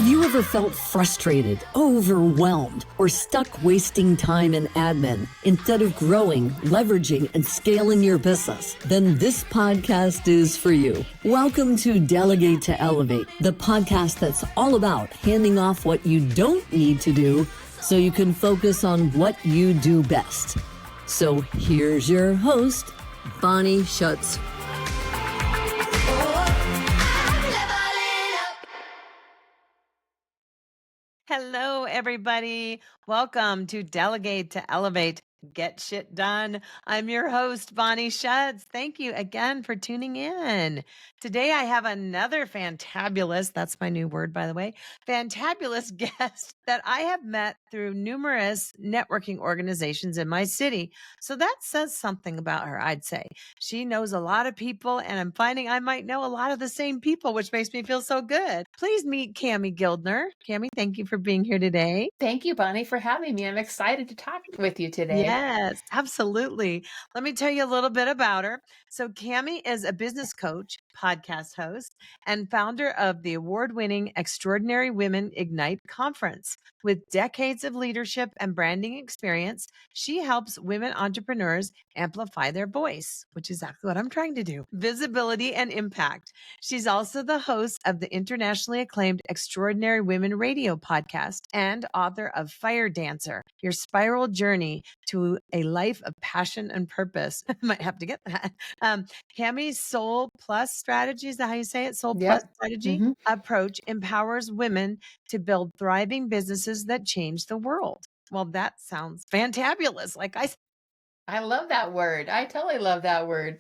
Have you ever felt frustrated, overwhelmed, or stuck wasting time in admin instead of growing, leveraging, and scaling your business? Then this podcast is for you. Welcome to Delegate to Elevate, the podcast that's all about handing off what you don't need to do so you can focus on what you do best. So here's your host, Bonnie Schutz. Hello, everybody. Welcome to Delegate to Elevate. Get shit done. I'm your host, Bonnie Schutz. Thank you again for tuning in. Today, I have another fantabulous, that's my new word, by the way, fantabulous guest that I have met through numerous networking organizations in my city. So that says something about her, I'd say. She knows a lot of people, and I'm finding I might know a lot of the same people, which makes me feel so good. Please meet Cammie Guildner. Cammie, thank you for being here today. Thank you, Bonnie, for having me. I'm excited to talk with you today. Yes, absolutely. Let me tell you a little bit about her. So Cammie is a business coach, podcast host, and founder of the award-winning Extraordinary Women Ignite conference. With decades of leadership and branding experience, she helps women entrepreneurs amplify their voice, which is exactly what I'm trying to do. Visibility and impact. She's also the host of the internationally acclaimed Extraordinary Women radio podcast and author of Fire Dancer, Your Spiral Journey to a Life of Passion and Purpose. Might have to get that. Cammie's Soul Plus strategy, is that how you say it? Soul Plus strategy approach empowers women to build thriving businesses that change the world. Well, that sounds fantabulous. Like I love that word. I totally love that word.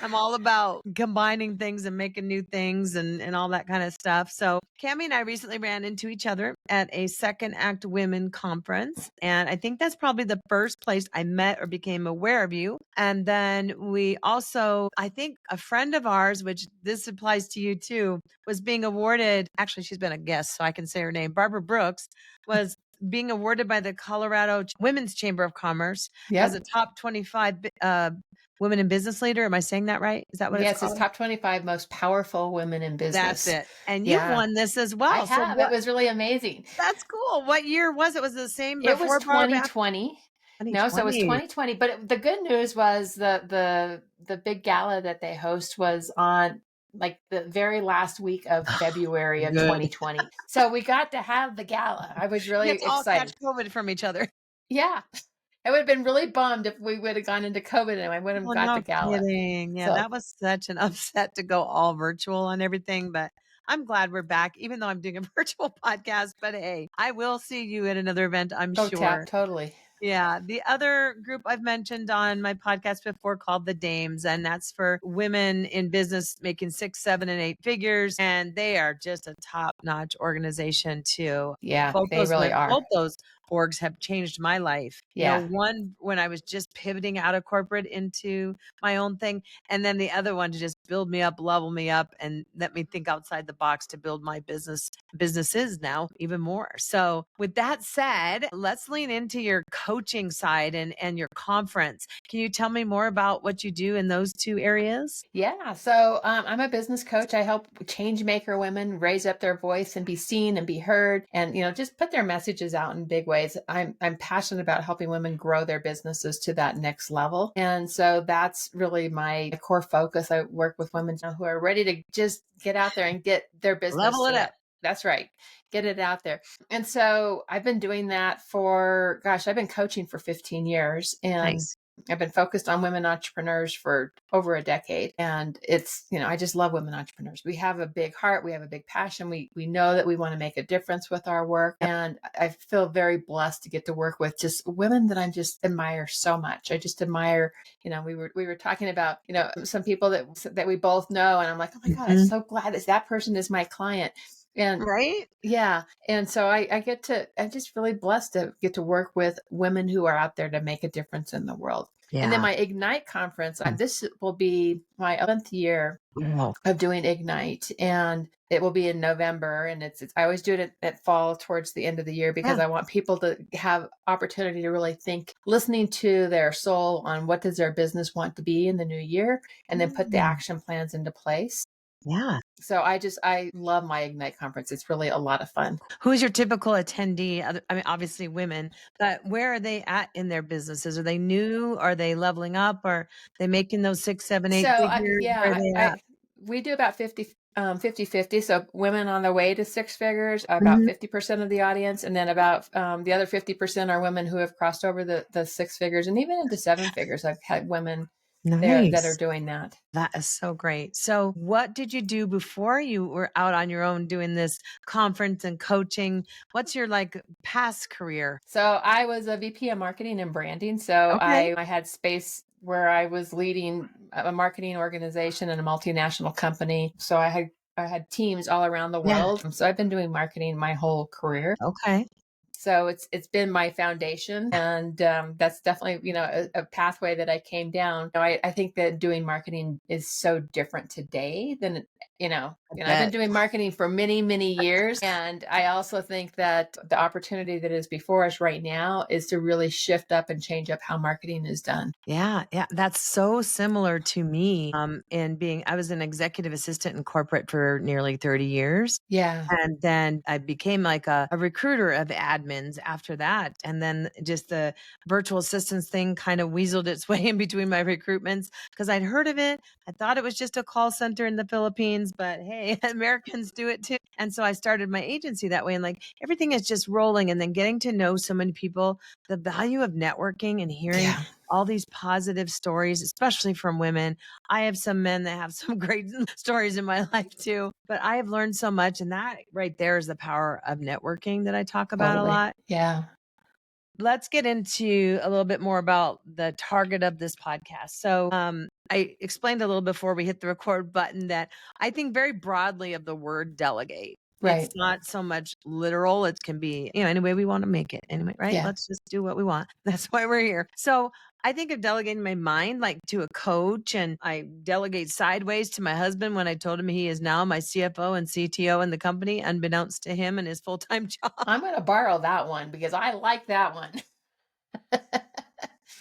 I'm all about combining things and making new things and all that kind of stuff. So Cammie and I recently ran into each other at a Second Act Women conference. And I think that's probably the first place I met or became aware of you. And then we also, I think a friend of ours, which this applies to you too, was being awarded, actually she's been a guest, so I can say her name, Barbara Brooks, was being awarded by the Colorado Women's Chamber of Commerce as a top 25 women in business leader. Am I saying that right? Is that what it's called? It's top 25 most powerful women in business. That's it. And you've won this as well. I have. It was really amazing. That's cool. What year was it? Was it the same It before was 2020. No, so it was 2020. But the good news was the big gala that they host was on like the very last week of February of 2020. So we got to have the gala. I was really excited. All catch COVID from each other. Yeah. I would have been really bummed if we would have gone into COVID and I wouldn't have got the gala. Kidding. Yeah, so that was such an upset to go all virtual and everything, but I'm glad we're back, even though I'm doing a virtual podcast. But hey, I will see you at another event, I'm sure. Totally. Yeah. The other group I've mentioned on my podcast before called the Dames, and that's for women in business making 6, 7, and 8 figures. And they are just a top-notch organization too. Yeah, they really are. Both those orgs have changed my life. Yeah. You know, one when I was just pivoting out of corporate into my own thing, and then the other one to just build me up, level me up, and let me think outside the box to build my businesses now even more. So with that said, let's lean into your coaching side and your conference. Can you tell me more about what you do in those two areas? Yeah. So I'm a business coach. I help change maker women raise up their voice and be seen and be heard and, just put their messages out in big ways. I'm passionate about helping women grow their businesses to that next level. And so that's really my core focus. I work with women who are ready to just get out there and get their business. Level it up. That's right. Get it out there. And so I've been doing that I've been coaching for 15 years and Nice. I've been focused on women entrepreneurs for over a decade. And it's, I just love women entrepreneurs. We have a big heart. We have a big passion. We know that we want to make a difference with our work. And I feel very blessed to get to work with just women that I just admire so much. I just admire, we were talking about, some people that we both know. And I'm like, oh my God, I'm so glad that person is my client. And right. Yeah. And so I'm just really blessed to get to work with women who are out there to make a difference in the world. Yeah. And then my Ignite conference, this will be my 11th year of doing Ignite. And it will be in November. And I always do it at fall towards the end of the year because I want people to have opportunity to really think, listening to their soul on what does their business want to be in the new year, and then put the action plans into place. Yeah. So I love my Ignite conference. It's really a lot of fun. Who's your typical attendee? I mean, obviously women, but where are they at in their businesses? Are they new? Are they leveling up? Are they making those 6, 7, 8 So figures? Where are they at? we do about 50-50. So women on their way to six figures, about Mhm. 50% of the audience, and then about the other 50% are women who have crossed over the six figures and even into seven figures. I've had women there that are Nice. doing that. That is so great. So, what did you do before you were out on your own doing this conference and coaching? What's your like past career? So I was a VP of marketing and branding. So Okay. I had space where I was leading a marketing organization in a multinational company. So I had teams all around the Yeah. world. So I've been doing marketing my whole career. Okay. So it's been my foundation, and that's definitely a pathway that I came down. I think that doing marketing is so different today than I I've been bet. doing marketing for many years, and I also think that the opportunity that is before us right now is to really shift up and change up how marketing is done. Yeah, yeah, that's so similar to me. In being, I was an executive assistant in corporate for nearly 30 years. Yeah. And then I became like a recruiter of admins after that. And then just the virtual assistants thing kind of weaseled its way in between my recruitments because I'd heard of it. I thought it was just a call center in the Philippines, but hey, Americans do it too. And so I started my agency that way. And like everything is just rolling. And then getting to know so many people, the value of networking and hearing Yeah. all these positive stories, especially from women. I have some men that have some great stories in my life too, but I have learned so much. And that right there is the power of networking that I talk about a Totally. lot. Yeah. Let's get into a little bit more about the target of this podcast. So, I explained a little before we hit the record button that I think very broadly of the word delegate. It's Right. not so much literal. It can be, any way we want to make it. Anyway, right? Yeah. Let's just do what we want. That's why we're here. So I think of delegating my mind like to a coach, and I delegate sideways to my husband when I told him he is now my CFO and CTO in the company, unbeknownst to him and his full-time job. I'm going to borrow that one because I like that one.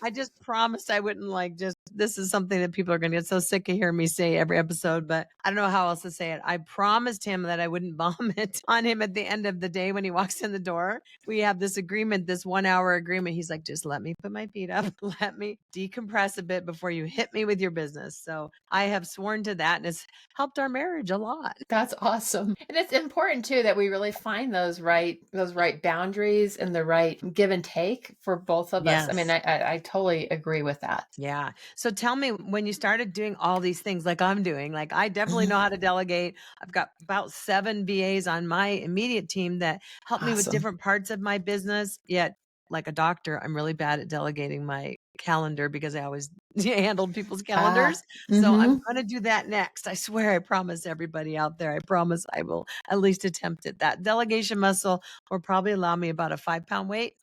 I just promised I wouldn't like just this is something that people are going to get so sick of hearing me say every episode, but I don't know how else to say it. I promised him that I wouldn't vomit on him at the end of the day when he walks in the door. We have this agreement, this 1 hour agreement. He's like, just let me put my feet up, let me decompress a bit before you hit me with your business. So I have sworn to that, and it's helped our marriage a lot. That's awesome. And it's important too that we really find those right boundaries and the right give and take for both of us. I mean, Yes. I totally agree with that. Yeah. So tell me when you started doing all these things like I'm doing, like I definitely know how to delegate. I've got about 7 VAs on my immediate team that help me with Awesome. different parts of my business. Yet, like a doctor, I'm really bad at delegating my calendar because I always handled people's calendars. Ah, So I'm mm-hmm. going to do that next. I swear, I promise everybody out there, I promise I will at least attempt it. That delegation muscle will probably allow me about a 5-pound weight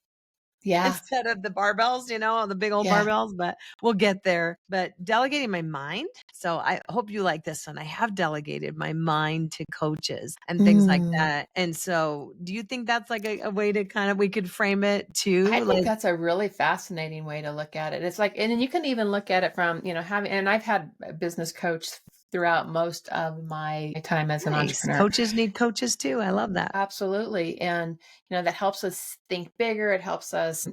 Yeah. instead of the barbells, the big old Yeah. barbells, but we'll get there. But delegating my mind. So I hope you like this one. I have delegated my mind to coaches and things like Mm. that. And so do you think that's like a way to kind of, we could frame it too? I think Like, that's a really fascinating way to look at it. It's like, and then you can even look at it from, having, and I've had a business coach throughout most of my time as an nice. entrepreneur. Coaches need coaches too. I love that. Absolutely. And, that helps us think bigger. It helps us,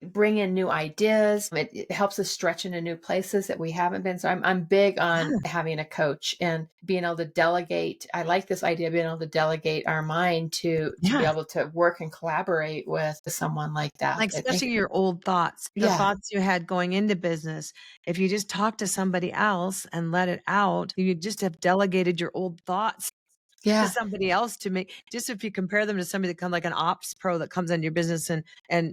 bring in new ideas. It helps us stretch into new places that we haven't been. So I'm big on Yeah. having a coach and being able to delegate. I like this idea of being able to delegate our mind to be Yeah. able to work and collaborate with someone like that. Like, I think, especially your old thoughts, the yeah, thoughts you had going into business. If you just talk to somebody else and let it out, you just have delegated your old thoughts to yeah, somebody else to make just if you compare them to somebody that comes like an ops pro that comes into your business and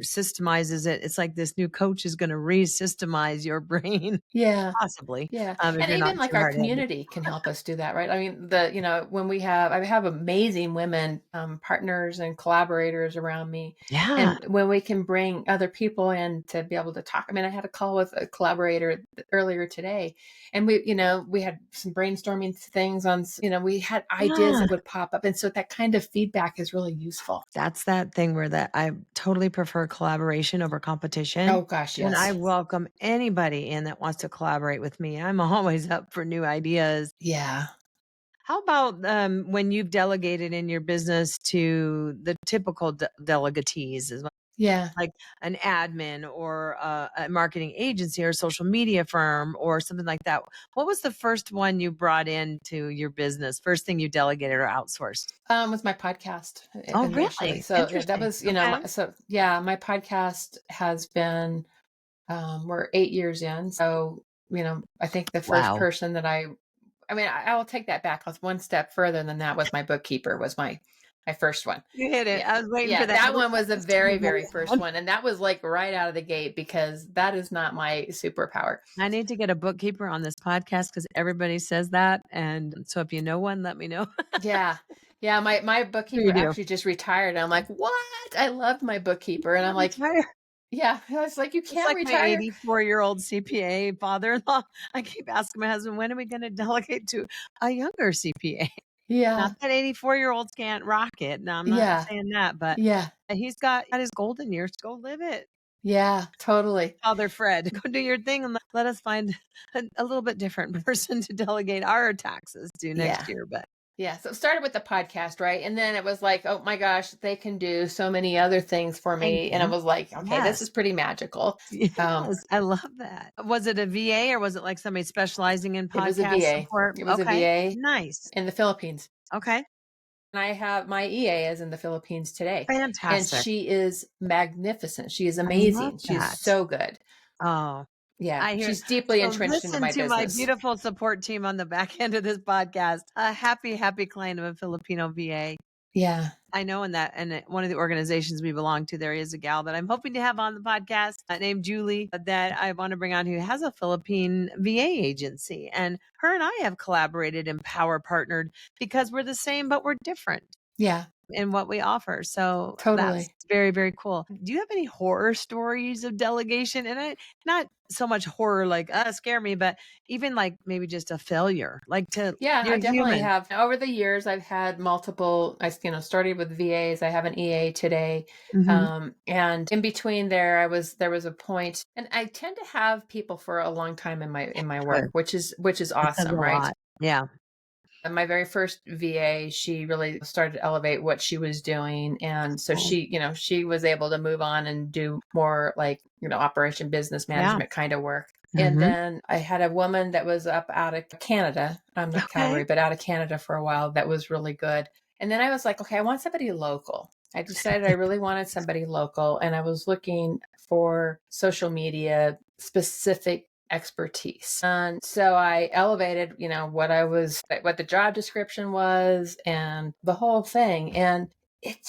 systemizes it, it's like this new coach is going to re-systemize your brain, yeah. possibly, Yeah. if And you're not even like too our hard-headed. community can help us do that, right? I mean, when I have amazing women, partners and collaborators around me. Yeah. And when we can bring other people in to be able to talk, I mean, I had a call with a collaborator earlier today, and we had some brainstorming things on, we had ideas Yeah. that would pop up. And so that kind of feedback is really useful. That's that thing where that I totally prefer collaboration over competition. Oh gosh, And I yes. welcome anybody in that wants to collaborate with me. I'm always up for new ideas. Yeah. How about when you've delegated in your business to the typical delegatees, Yeah. like an admin or a marketing agency or social media firm or something like that? What was the first one you brought into your business? First thing you delegated or outsourced? With my podcast Oh, initially. really? So that Interesting. was, Okay. my podcast has been, we're 8 years in. So, I think the first Wow. person that I will take that back. I was one step further than that was my bookkeeper was my first one. You hit it. Yeah. I was waiting for Yeah. that That little one was the twist in very, your very first voice. one. And that was like right out of the gate because that is not my superpower. I need to get a bookkeeper on this podcast because everybody says that. And so if you know one, let me know. Yeah. Yeah. My Sure bookkeeper you do. actually just retired. And I'm like, what? I loved my bookkeeper. And I'm Can't like, retire. yeah. I was like, you It's can't like my retire. 84-year-old CPA father-in-law. I keep asking my husband, when are we going to delegate to a younger CPA? Not Yeah. that 84-year-olds can't rock it. No, I'm not Yeah. saying that, but Yeah. he's got his golden years. Go live it. Yeah. Totally. Father Fred, go do your thing and let us find a little bit different person to delegate our taxes to next Yeah. year. But Yeah. So it started with the podcast, right? And then it was like, oh my gosh, they can do so many other things for me. And I mhm. was like, okay, this Yes. is pretty magical. Um, Yes, I love that. Was it a VA or was it like somebody specializing in it was a podcast VA. support? It was a Okay, VA nice. in the Philippines. Okay, And I have my EA is in the Philippines today. And fantastic. she is magnificent. She is I love amazing. She's that. so good. Oh, Yeah. I hear. She's deeply So entrenched into listen my to my business. beautiful support team on the back end of this podcast. A happy, happy client of a Filipino VA. Yeah. I know in that, and one of the organizations we belong to, there is a gal that I'm hoping to have on the podcast named Julie that I want to bring on who has a Philippine VA agency. And her and I have collaborated and power partnered because we're the same, but we're different Yeah. in what we offer. So that's Totally. very, very cool. Do you have any horror stories of delegation? And not so much horror like scare me, but even like maybe just a failure, like Yeah, I you're definitely human. have. Over the years, I've had multiple, started with VAs. I have an EA today. Mhm. And in between there was a point, and I tend to have people for a long time in my work, Good. which is That says awesome, a right? lot. Yeah. And my very first VA, she really started to elevate what she was doing. And so Cool. she was able to move on and do more like, operation business Yeah. management kind of work. And Mhm. then I had a woman that was up out of Canada. I'm not Okay. Calgary, but out of Canada for a while. That was really good. And then I was like, okay, I want somebody local. I decided I really wanted somebody local. And I was looking for social media specific expertise. And so I elevated, what the job description was and the whole thing. And it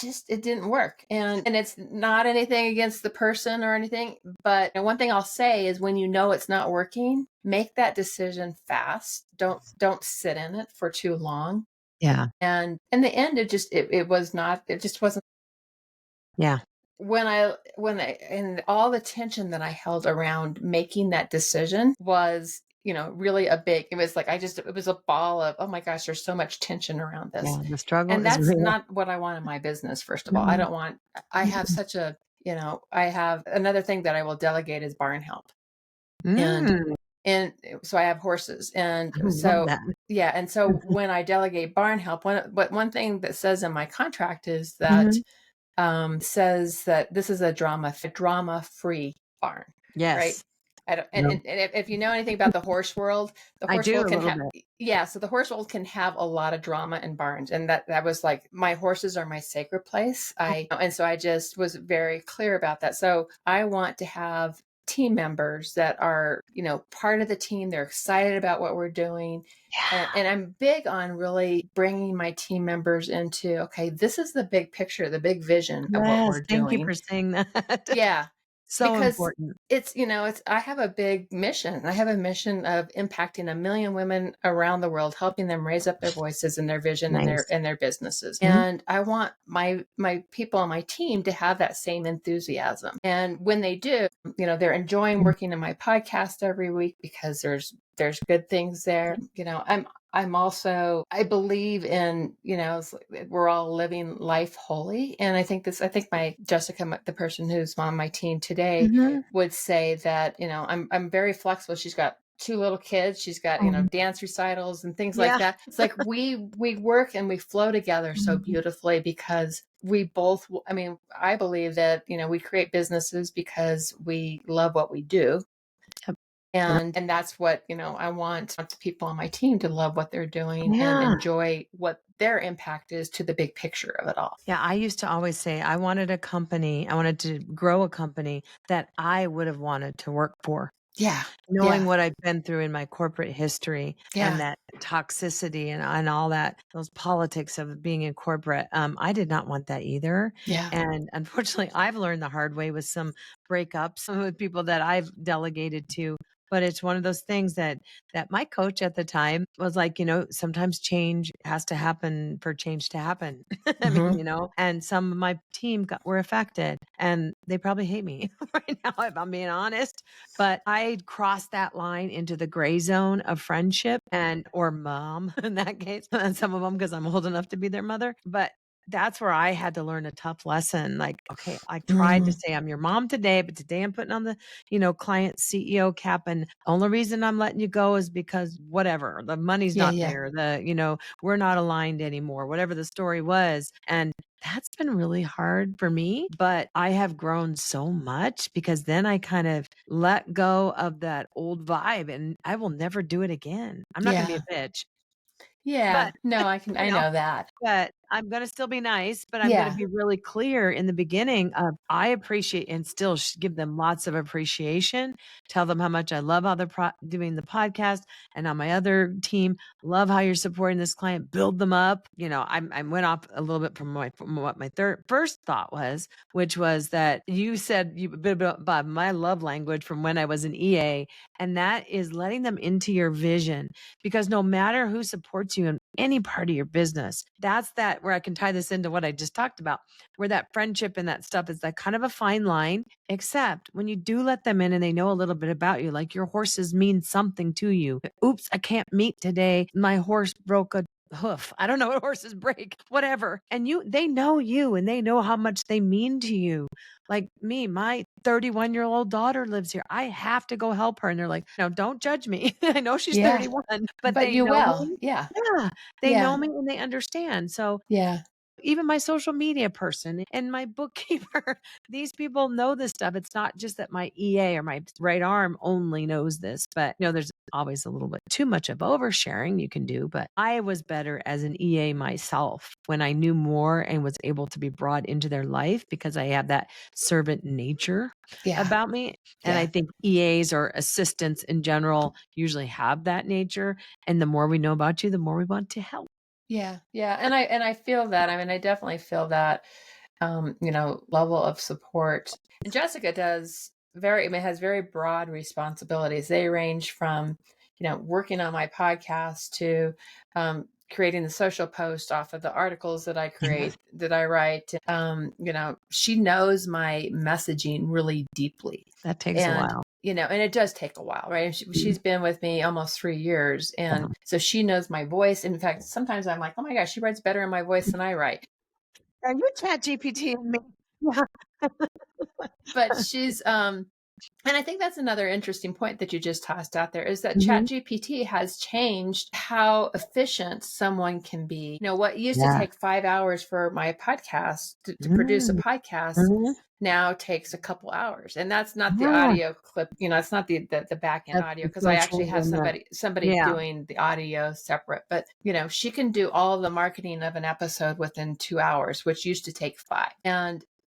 didn't work. And it's not anything against the person or anything, but one thing I'll say is when it's not working, make that decision fast. Don't sit in it for too long. Yeah. And in the end it just wasn't. Yeah. When I and all the tension that I held around making that decision was, really it was like it was a ball of, oh my gosh, there's so much tension around this. Yeah. The struggle And is that's real. not what I want in my business, first of all. No. I have such a, I have another thing that I will delegate is barn help. And Mm, and so I have horses. And I love so that. yeah, and so when I delegate barn help, one thing that says in my contract is that Mhm. says that this is a drama-free barn, right? Yes. I don't, and, No. and, and if you know anything about the horse world, the I horse do world a can little have, bit. yeah. So the horse world can have a lot of drama in barns, and that was like my horses are my sacred place. And so I just was very clear about that. So I want to have team members that are, part of the team. They're excited about what we're doing. Yeah. And I'm big on really bringing my team members into, okay, this is the big picture, the big vision of what Yes. we're Thank you doing. for saying that. Yeah, So because important. I have a big mission. I have a mission of impacting 1 million women around the world, helping them raise up their voices and their vision and Nice. their businesses. Mhm. And I want my people on my team to have that same enthusiasm. And when they do, they're enjoying working in my podcast every week because there's good things there. I'm also, I believe in, we're all living life wholly. And I think my Jessica, the person who's on my team today, Mhm. would say that, I'm very flexible. She's got 2 little kids. She's got, dance recitals and things like Yeah. that. It's like we work and we flow together so beautifully because we both, I mean, I believe that, we create businesses because we love what we do. Yep. And that's what, I want the people on my team to love what they're doing and Yeah. enjoy what their impact is to the big picture of it all. Yeah, I used to always say I wanted to grow a company that I would have wanted to work for. Yeah. Knowing Yeah. what I've been through in my corporate history Yeah. and that toxicity and all that, those politics of being in corporate, I did not want that either. Yeah. And unfortunately, I've learned the hard way with some breakups with people that I've delegated to. But it's one of those things that my coach at the time was like, sometimes change has to happen for change to happen. I mean, and some of my team were affected and they probably hate me right now, if I'm being honest. But I crossed that line into the gray zone of friendship or mom in that case, and some of them because I'm old enough to be their mother. But that's where I had to learn a tough lesson. Like, okay, I tried to say I'm your mom today, but today I'm putting on the, client CEO cap. And the only reason I'm letting you go is because whatever, the money's Yeah. not Yeah. there. We're not aligned anymore, whatever the story was. And that's been really hard for me, but I have grown so much because then I kind of let go of that old vibe and I will never do it again. I'm not going to be a bitch, Yeah. but No, you I know, know that. but I'm going to still be nice, but I'm going to Yeah. be really clear in the beginning of I appreciate and still give them lots of appreciation. Tell them how much I love how they're doing the podcast and on my other team, love how you're supporting this client, build them up. I went off a little bit from what my first thought was, which was that you said a bit about my love language from when I was an EA, and that is letting them into your vision because no matter who supports you in any part of your business, that's where I can tie this into what I just talked about, where that friendship and that stuff is that kind of a fine line, except when you do let them in and they know a little bit about you, like your horses mean something to you. Oops, I can't meet today. My horse broke a hoof. I don't know what horses break, whatever. And they know you and they know how much they mean to you. Like me, my 31-year-old daughter lives here. I have to go help her. And they're like, no, don't judge me. I know she's Yeah. 31, but But they you know will. me. Yeah. Yeah. They Yeah. know me and they understand. So Yeah. even my social media person and my bookkeeper, these people know this stuff. It's not just that my EA or my right arm only knows this, but there's always a little bit too much of oversharing you can do. But I was better as an EA myself when I knew more and was able to be brought into their life because I have that servant nature Yeah. about me. And I think EAs or assistants in general usually have that nature. And the more we know about you, the more we want to help. Yeah. Yeah. And I feel that. I mean, I definitely feel that, level of support. And Jessica has very broad responsibilities. They range from, working on my podcast to, creating the social post off of the articles that I create, that I write. She knows my messaging really deeply. That takes a while. And it does take a while, right? She's been with me almost 3 years. And so she knows my voice. In fact, sometimes I'm like, oh my gosh, she writes better in my voice than I write. Are you chat GPT and me? Yeah. But she's, and I think that's another interesting point that you just tossed out there is that Mhm. ChatGPT has changed how efficient someone can be. What used to take 5 hours for my podcast to produce a podcast Mhm. now takes a couple hours. And that's not the Yeah. audio clip, it's not the back end That's audio the because I actually social have and the somebody yeah. doing the audio separate. But, she can do all the marketing of an episode within 2 hours, which used to take 5.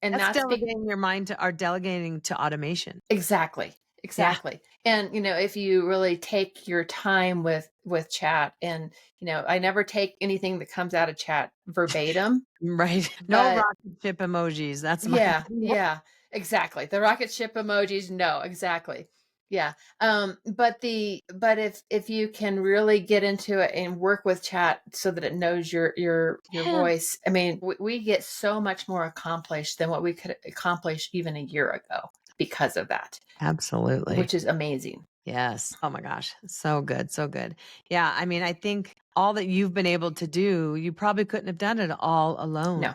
And That's that's delegating your mind delegating to automation. Exactly. Yeah. Exactly. And if you really take your time with chat and I never take anything that comes out of chat verbatim. Right. No But rocket ship emojis. That's my yeah, yeah, exactly. The rocket ship emojis, no, exactly. Yeah. But if you can really get into it and work with chat so that it knows your Yeah. voice, I mean, we get so much more accomplished than what we could accomplish even a year ago because of that, Absolutely. which is amazing. Yes. Oh my gosh. So good. So good. Yeah. I mean, I think all that you've been able to do, you probably couldn't have done it all alone. No.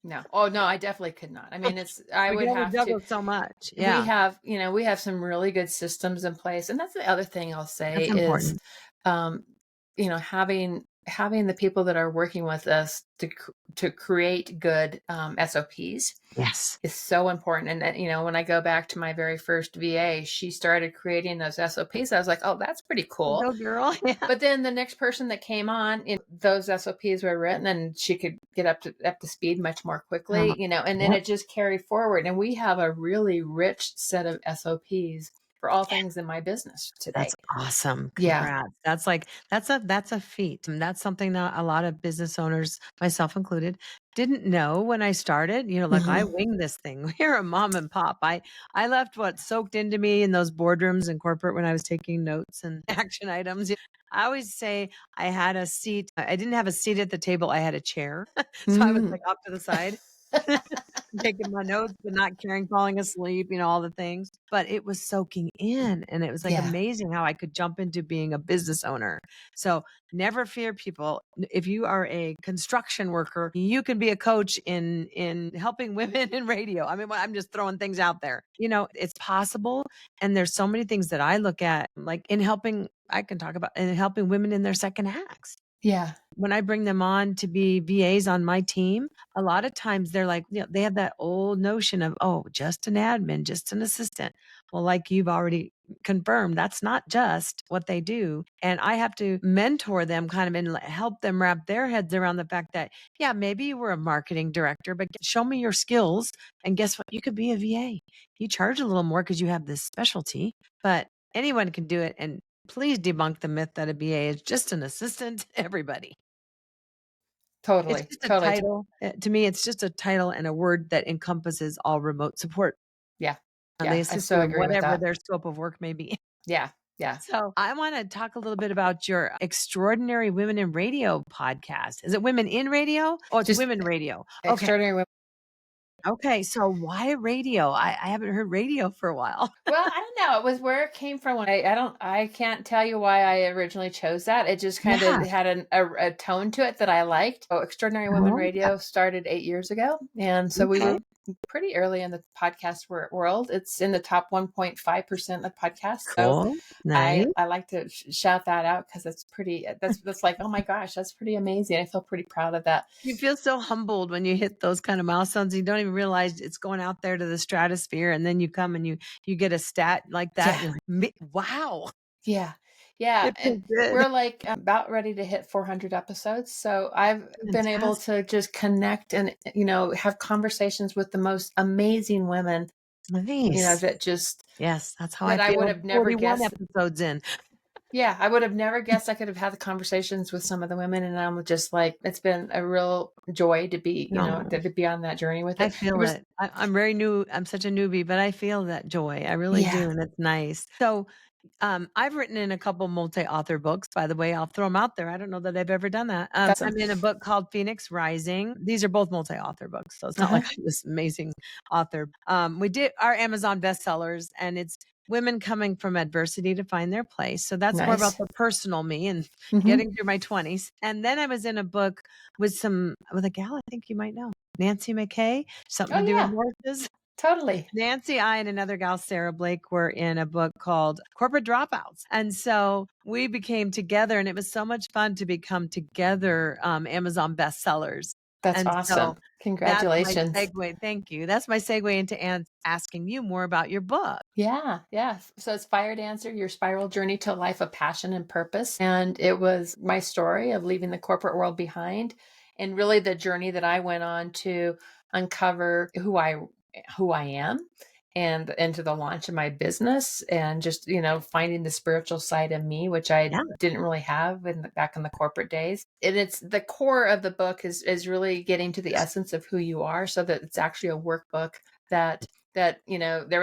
No. Oh no, I definitely could not. I mean, I We can would only have to. juggle so much. We Yeah, have, we have some really good systems in place, and that's the other thing I'll say that's is, important. um, having the people that are working with us to create good SOPs Yes. is so important. And when I go back to my very first VA, she started creating those SOPs. I was like, oh, that's pretty cool. Go girl. Yeah. But then the next person that came on, those SOPs were written, and she could get up to speed much more quickly, and then Yep. it just carried forward. And we have a really rich set of SOPs for all things in my business today. That's awesome. Yeah. Congrats. That's a feat. And that's something that a lot of business owners, myself included, didn't know when I started. Like I Mhm. wing this thing. We're a mom and pop. I left what soaked into me in those boardrooms in corporate when I was taking notes and action items. I always say I had a seat. I didn't have a seat at the table. I had a chair. So I was Mm. like off to the side. Taking my notes, but not caring, falling asleep, all the things. But it was soaking in. And it was like Yeah. amazing how I could jump into being a business owner. So never fear, people. If you are a construction worker, you can be a coach in helping women in radio. I mean, I'm just throwing things out there. It's possible. And there's so many things that I look at, like I can talk about in helping women in their second acts. Yeah. When I bring them on to be VAs on my team, a lot of times they're like, they have that old notion of, oh, just an admin, just an assistant. Well, like you've already confirmed, that's not just what they do. And I have to mentor them kind of and help them wrap their heads around the fact that, yeah, maybe you were a marketing director, but show me your skills. And guess what? You could be a VA. You charge a little more because you have this specialty, but anyone can do it. And please debunk the myth that a VA is just an assistant to everybody. It's Totally. just a Totally. title. To me, it's just a title and a word that encompasses all remote support. Yeah. And they Yeah. I assist so you in agree with whatever that. their scope of work may be. Yeah. Yeah. So I want to talk a little bit about your Extraordinary Women in Radio podcast. Is it Women in Radio? Oh, it's Just Women Radio. Okay. extraordinary women. Okay. So why radio? I haven't heard radio for a while. Well, I don't know. It was where it came from. When I can't tell you why I originally chose that. It just kind Yeah. of had a tone to it that I liked. So Extraordinary Women Oh, Radio started 8 years ago. And so we okay. were pretty early in the podcast world. It's in the top 1.5% of podcasts. So Cool. Nice. I like to shout that out because it's pretty, that's like, oh my gosh, that's pretty amazing. I feel pretty proud of that. You feel so humbled when you hit those kind of milestones. You don't even realize it's going out there to the stratosphere. And then you come and you get a stat like that. Yeah. And you're like, wow, Yeah. Yeah. it feels And good. we're like about ready to hit 400 episodes. So I've been able to just connect and, have conversations with the most amazing women, Nice. that just, Yes, that's how I that I would feel. have never 41 guessed. episodes in. Yeah. I would have never guessed I could have had the conversations with some of the women. And I'm just like, it's been a real joy to be, No, to be on that journey with I it. It feel was, it. I'm very new. I'm such a newbie, but I feel that joy. I really yeah. do. And it's nice. So I've written in a couple multi-author books, by the way. I'll throw them out there. I don't know that I've ever done that. That's I'm in a book called Phoenix Rising. These are both multi-author books, so it's not uh-huh. like I'm this amazing author. We did our Amazon bestsellers, and it's women coming from adversity to find their place. So that's more about Nice. the personal me and Hmm. getting through my 20s. And then I was in a book with a gal I think you might know, Nancy McKay, something Oh, to do with yeah. horses. Totally. Nancy, I, and another gal, Sarah Blake, were in a book called Corporate Dropouts. And so we became together, and it was so much fun to become together Amazon bestsellers. That's And so awesome. that's my Congratulations. segue. Thank you. That's my segue into asking you more about your book. Yeah, yeah. So it's Fire Dancer, Your Spiral Journey to a Life of Passion and Purpose. And it was my story of leaving the corporate world behind and really the journey that I went on to uncover who I am and into the launch of my business and just, finding the spiritual side of me, which I Yeah. didn't really have back in the corporate days. And it's the core of the book is really getting to the essence of who you are so that it's actually a workbook that there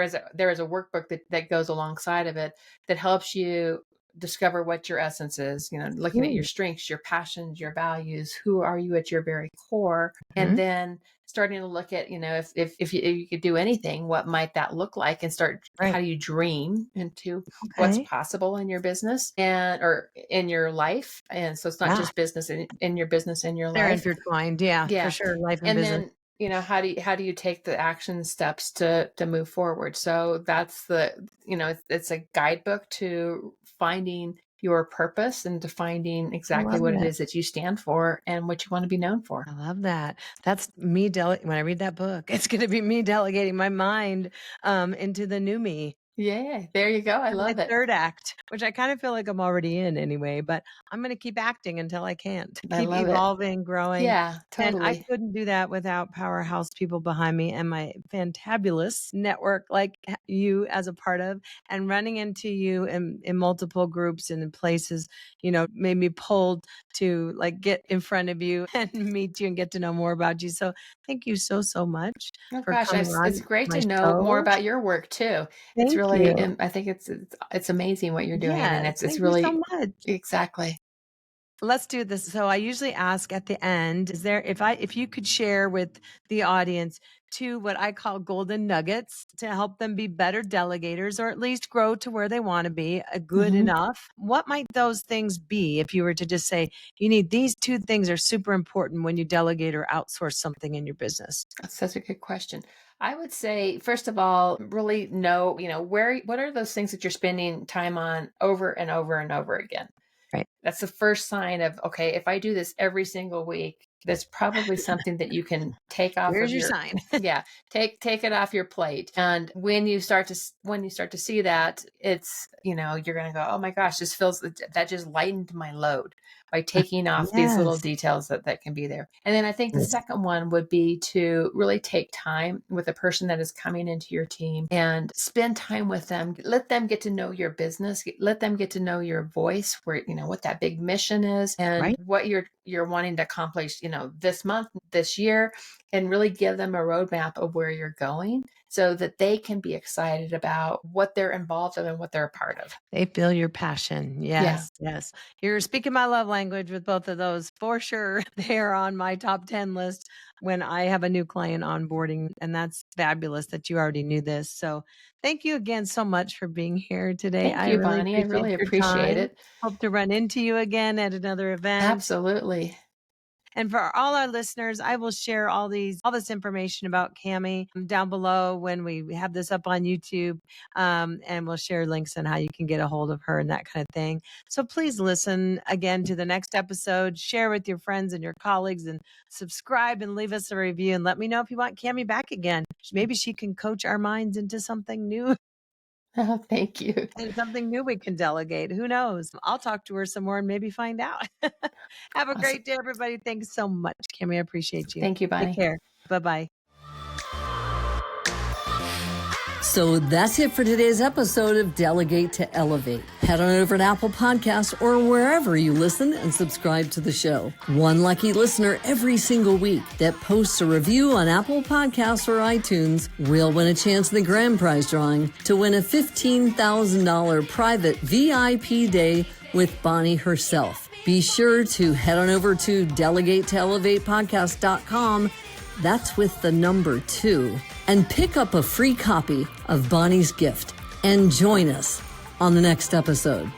is a workbook that goes alongside of it that helps you discover what your essence is, looking at your strengths, your passions, your values, who are you at your very core, and then starting to look at, if you could do anything, what might that look like, and start, Right. how do you dream into what's Okay. possible in your business or in your life. And so it's not Yeah. just business in your business, in your They're life. intertwined. Yeah, for Yeah. sure. Life and And business. then, how do you take the action steps to move forward? So that's it's a guidebook to finding your purpose and to finding I exactly love what it it. is that you stand for and what you want to be known for. I love that. That's me when I read that book, it's going to be me delegating my mind into the new me. Yeah, there you go. I My love it. third act, which I kind of feel like I'm already in anyway, but I'm going to keep acting until I can't. I Keep love it. evolving, growing. Yeah, And I totally. couldn't do that without powerhouse people behind me and my fantabulous network like you as a part of, and running into you in multiple groups and in places, made me pulled to like get in front of you and meet you and get to know more about you. So thank you so, so much Oh for gosh, coming it's on great my to know more show. about your work too. It's Thank really, you. I think it's amazing what you're doing, and Yes, it's thank you so really much. exactly. Let's do this. So I usually ask at the end, is there if you could share with the audience two what I call golden nuggets to help them be better delegators or at least grow to where they want to be, good Mhm. enough. What might those things be if you were to just say you need these two things are super important when you delegate or outsource something in your business? That's such a good question. I would say, first of all, really know, what are those things that you're spending time on over and over and over again? Right. That's the first sign of, okay, if I do this every single week, that's probably something that you can take off Here's of your your, sign. yeah, take it off your plate. And when you start to see that, it's, you're going to go, oh my gosh, that just lightened my load by taking off these little Yes. details that can be there. And then I think the Yes. second one would be to really take time with the person that is coming into your team and spend time with them. Let them get to know your business. Let them get to know your voice, where, what that big mission is and Right. what you're wanting to accomplish, this month, this year, and really give them a roadmap of where you're going so that they can be excited about what they're involved in and what they're a part of. They feel your passion. Yeah. Yes, yes. You're speaking my love language with both of those for sure. They are on my top 10 list when I have a new client onboarding. And that's fabulous that you already knew this. So thank you again so much for being here today. Thank I you, really Bonnie. I appreciate really your appreciate time. it. Hope to run into you again at another event. Absolutely. And for all our listeners, I will share all this information about Cami down below when we have this up on YouTube. And we'll share links on how you can get a hold of her and that kind of thing. So please listen again to the next episode, share with your friends and your colleagues, and subscribe and leave us a review and let me know if you want Cami back again. Maybe she can coach our minds into something new Oh, thank you. and something new we can delegate. Who knows? I'll talk to her some more and maybe find out. Have a Awesome. great day, everybody. Thanks so much, Kimmy. I appreciate you. Thank you, Take Bonnie. care. Bye-bye. So that's it for today's episode of Delegate to Elevate. Head on over to Apple Podcasts or wherever you listen and subscribe to the show. One lucky listener every single week that posts a review on Apple Podcasts or iTunes will win a chance in the grand prize drawing to win a $15,000 private VIP day with Bonnie herself. Be sure to head on over to delegatetoelevatepodcast.com. That's with the number 2. And pick up a free copy of Bonnie's gift and join us on the next episode.